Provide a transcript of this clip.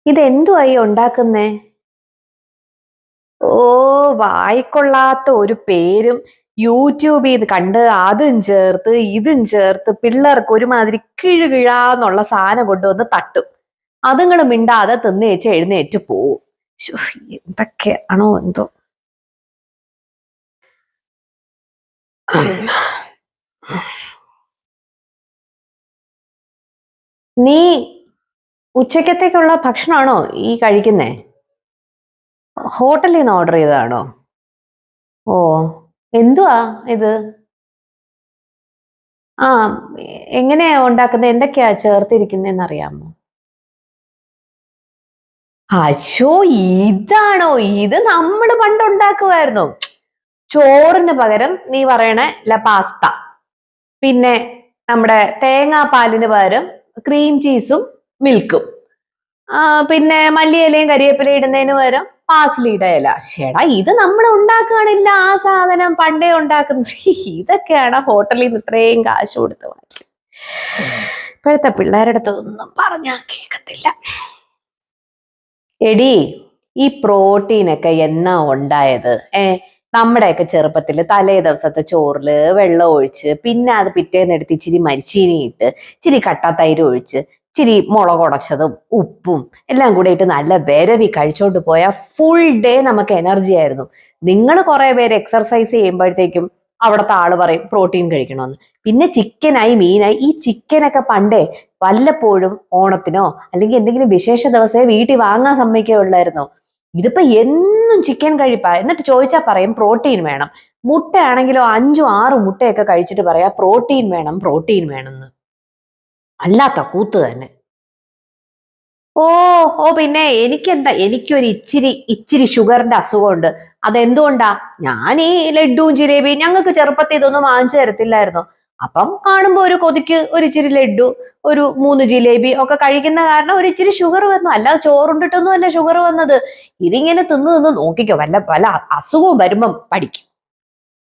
ഇതെന്തുവായി ഉണ്ടാക്കുന്നേ? ഓ, വായിക്കൊള്ളാത്ത ഒരു പേരും യൂട്യൂബിൽ ഇത് കണ്ട് അതും ചേർത്ത് ഇതും ചേർത്ത് പിള്ളേർക്ക് ഒരുമാതിരി കിഴുകിഴാന്നുള്ള സാധനം കൊണ്ടുവന്ന് തട്ടും. അതുങ്ങൾ മിണ്ടാതെ തിന്നേച്ച് എഴുന്നേറ്റ് പോവും. എന്തൊക്കെയാണോ എന്തോ. നീ ഉച്ചക്കത്തേക്കുള്ള ഭക്ഷണമാണോ ഈ കഴിക്കുന്നേ? ഹോട്ടലിൽ നിന്ന് ഓർഡർ ചെയ്തതാണോ? ഓ, എന്തുവാ ഇത്? ആ, എങ്ങനെയാ ഉണ്ടാക്കുന്നത്? എന്തൊക്കെയാ ചേർത്തിരിക്കുന്നതെന്ന് അറിയാമോ? അശോ, ഇതാണോ? ഇത് നമ്മൾ പണ്ട് ഉണ്ടാക്കുമായിരുന്നു. ചോറിന് പകരം നീ പറയണ പാസ്ത, പിന്നെ നമ്മുടെ തേങ്ങാപ്പാലിന് പകരം ക്രീം ചീസും മിൽക്കും, പിന്നെ മല്ലിയിലയും കരിവേപ്പിലയും ഇടുന്നതിന് പകരം പാസ്ലിയുടെ ഇല. ചേടാ, ഇത് നമ്മൾ ഉണ്ടാക്കുകയാണില്ല, ആ സാധനം പണ്ടേ ഉണ്ടാക്കുന്നത്. ഇതൊക്കെയാണ് ഹോട്ടലിൽ നിന്ന് ഇത്രയും കാശ് കൊടുത്ത് വാങ്ങിക്കുന്നത്. ഇപ്പോഴത്തെ പിള്ളേരുടെ അടുത്തൊന്നും പറഞ്ഞാൽ കേൾക്കത്തില്ല. എടി, ഈ പ്രോട്ടീനൊക്കെ എന്നാ ഉണ്ടായത്? നമ്മുടെയൊക്കെ ചെറുപ്പത്തിൽ തലേ ദിവസത്തെ ചോറില് വെള്ളം ഒഴിച്ച്, പിന്നെ അത് പിറ്റേന്ന് എടുത്ത് ഇച്ചിരി മരിച്ചീനി ഇട്ട്, ഇച്ചിരി കട്ട തൈര് ഒഴിച്ച്, ഇച്ചിരി മുളക് ഉടച്ചതും ഉപ്പും എല്ലാം കൂടെ ഇട്ട് നല്ല വിരവി കഴിച്ചോണ്ട് പോയാൽ ഫുൾ ഡേ നമുക്ക് എനർജി ആയിരുന്നു. നിങ്ങൾ കുറെ പേര് എക്സർസൈസ് ചെയ്യുമ്പോഴത്തേക്കും അവിടുത്തെ ആള് പറയും പ്രോട്ടീൻ കഴിക്കണമെന്ന്. പിന്നെ ചിക്കനായി മീനായി. ഈ ചിക്കനൊക്കെ പണ്ടേ വല്ലപ്പോഴും ഓണത്തിനോ അല്ലെങ്കിൽ എന്തെങ്കിലും വിശേഷ ദിവസമേ വീട്ടിൽ വാങ്ങാൻ സമ്മതിക്കുകയുള്ളായിരുന്നു. ഇതിപ്പോ എന്നും ചിക്കൻ കഴിപ്പാ. എന്നിട്ട് ചോദിച്ചാൽ പറയും പ്രോട്ടീൻ വേണം. മുട്ടയാണെങ്കിലോ 5-6 മുട്ടയൊക്കെ കഴിച്ചിട്ട് പറയാ പ്രോട്ടീൻ വേണം പ്രോട്ടീൻ വേണമെന്ന്. അല്ലാത്ത കൂത്ത് തന്നെ. ഓ ഓ പിന്നെ എനിക്കൊരു ഇച്ചിരി ഷുഗറിന്റെ അസുഖമുണ്ട്. അതെന്തുകൊണ്ടാ? ഞാൻ ഈ ലഡ്ഡുവും ജിലേബിയും, ഞങ്ങൾക്ക് ചെറുപ്പത്തിൽ ഇതൊന്നും വാങ്ങിച്ചു തരത്തില്ലായിരുന്നു. അപ്പം കാണുമ്പോ ഒരു കൊതിക്ക് ഒരു ഇച്ചിരി ലഡ്ഡു, ഒരു 3 ജിലേബി ഒക്കെ കഴിക്കുന്ന കാരണം ഒരു ഇച്ചിരി ഷുഗർ വന്നു. അല്ലാതെ ചോറുണ്ടിട്ടൊന്നും അല്ല ഷുഗർ വന്നത്. ഇതിങ്ങനെ തിന്ന് നോക്കിക്കോ, വല്ല അസുഖവും വരുമ്പം പഠിക്കും.